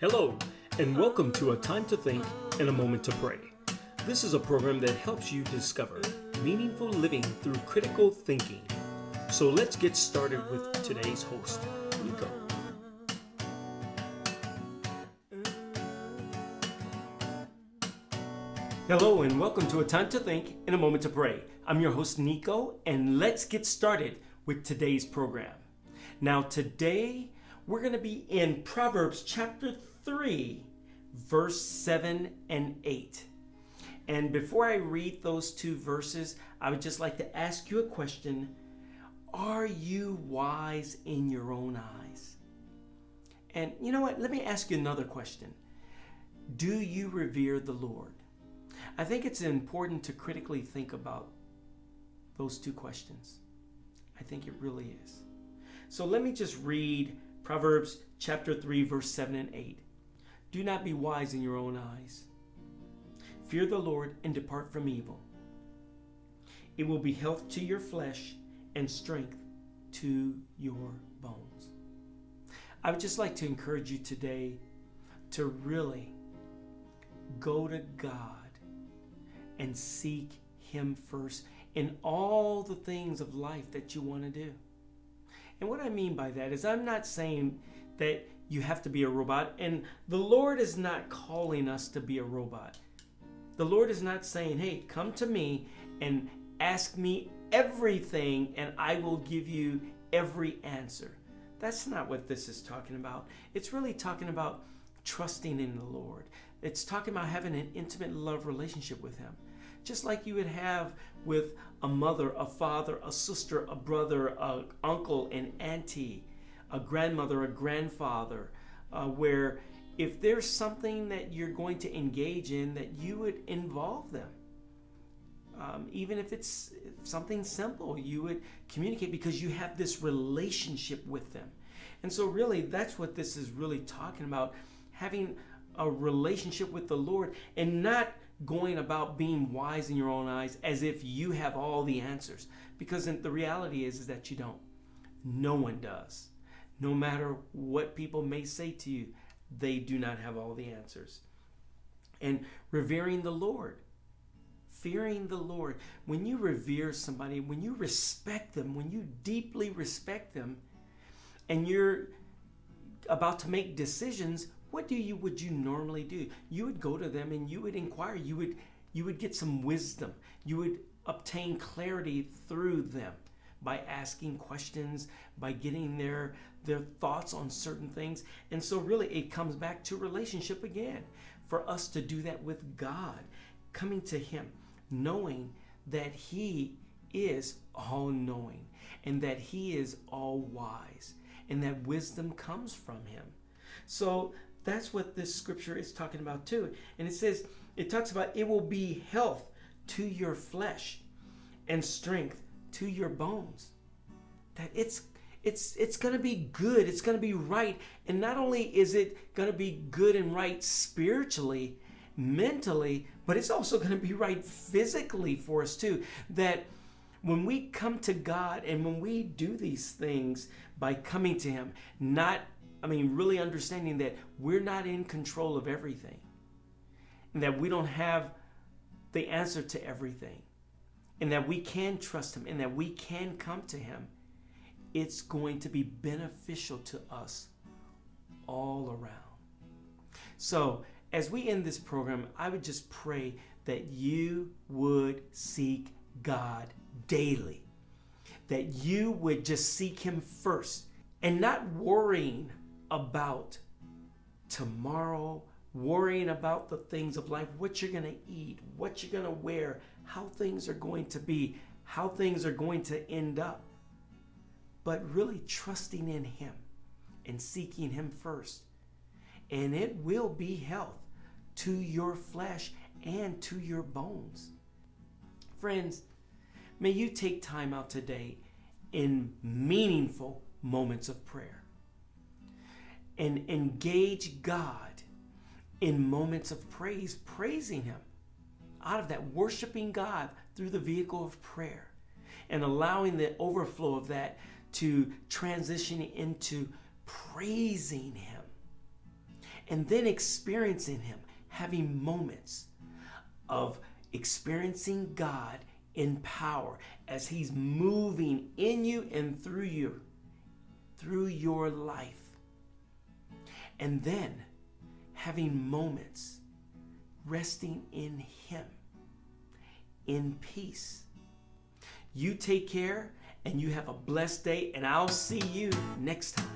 Hello, and welcome to A Time to Think and a Moment to Pray. This is a program that helps you discover meaningful living through critical thinking. So let's get started with today's host, Nico. Hello, and welcome to A Time to Think and a Moment to Pray. I'm your host, Nico, and let's get started with today's program. Now, today, we're going to be in Proverbs chapter 3, verse 7 and 8. And before I read those two verses, I would just like to ask you a question. Are you wise in your own eyes? And you know what? Let me ask you another question. Do you revere the Lord? I think it's important to critically think about those two questions. I think it really is. So let me just read Proverbs chapter 3, verse 7 and 8. Do not be wise in your own eyes. Fear the Lord and depart from evil. It will be health to your flesh and strength to your bones. I would just like to encourage you today to really go to God and seek Him first in all the things of life that you want to do. And what I mean by that is I'm not saying that you have to be a robot, and the Lord is not calling us to be a robot. The Lord is not saying, hey, come to me and ask me everything and I will give you every answer. That's not what this is talking about. It's really talking about trusting in the Lord. It's talking about having an intimate love relationship with Him. Just like you would have with a mother, a father, a sister, a brother, an uncle, an auntie, a grandmother, a grandfather, where if there's something that you're going to engage in, that you would involve them. Even if it's something simple, you would communicate because you have this relationship with them. And so really, that's what this is really talking about, having a relationship with the Lord and not going about being wise in your own eyes as if you have all the answers. Because the reality is that you don't. No one does. No matter what people may say to you, they do not have all the answers. And revering the Lord, fearing the Lord. When you revere somebody, when you respect them, when you deeply respect them, and you're about to make decisions, what would you normally do? You would go to them and you would inquire. You would get some wisdom. You would obtain clarity through them by asking questions, by getting their thoughts on certain things. And so really it comes back to relationship again. For us to do that with God, coming to Him, knowing that He is all-knowing and that He is all-wise and that wisdom comes from Him. So that's what this scripture is talking about too. And it talks about it will be health to your flesh and strength to your bones. That it's going to be good. It's going to be right. And not only is it going to be good and right spiritually, mentally, but it's also going to be right physically for us too. That when we come to God and when we do these things by coming to Him, really understanding that we're not in control of everything and that we don't have the answer to everything and that we can trust Him and that we can come to Him, it's going to be beneficial to us all around. So as we end this program, I would just pray that you would seek God daily, that you would just seek Him first and not worrying about tomorrow, worrying about the things of life, what you're going to eat, what you're going to wear, how things are going to be, how things are going to end up. But really trusting in Him and seeking Him first. And it will be health to your flesh and to your bones. Friends, may you take time out today in meaningful moments of prayer and engage God in moments of praise, praising Him out of that, worshiping God through the vehicle of prayer and allowing the overflow of that to transition into praising Him and then experiencing Him, having moments of experiencing God in power as He's moving in you and through your life. And then having moments resting in Him in peace. You take care and you have a blessed day, and I'll see you next time.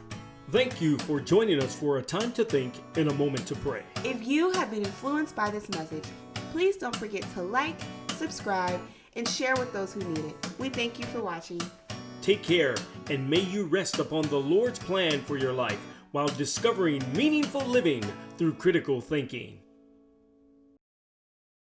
Thank you for joining us for A Time to Think in a Moment to Pray. If you have been influenced by this message, please don't forget to like, subscribe, and share with those who need it. We thank you for watching. Take care, and may you rest upon the Lord's plan for your life while discovering meaningful living through critical thinking.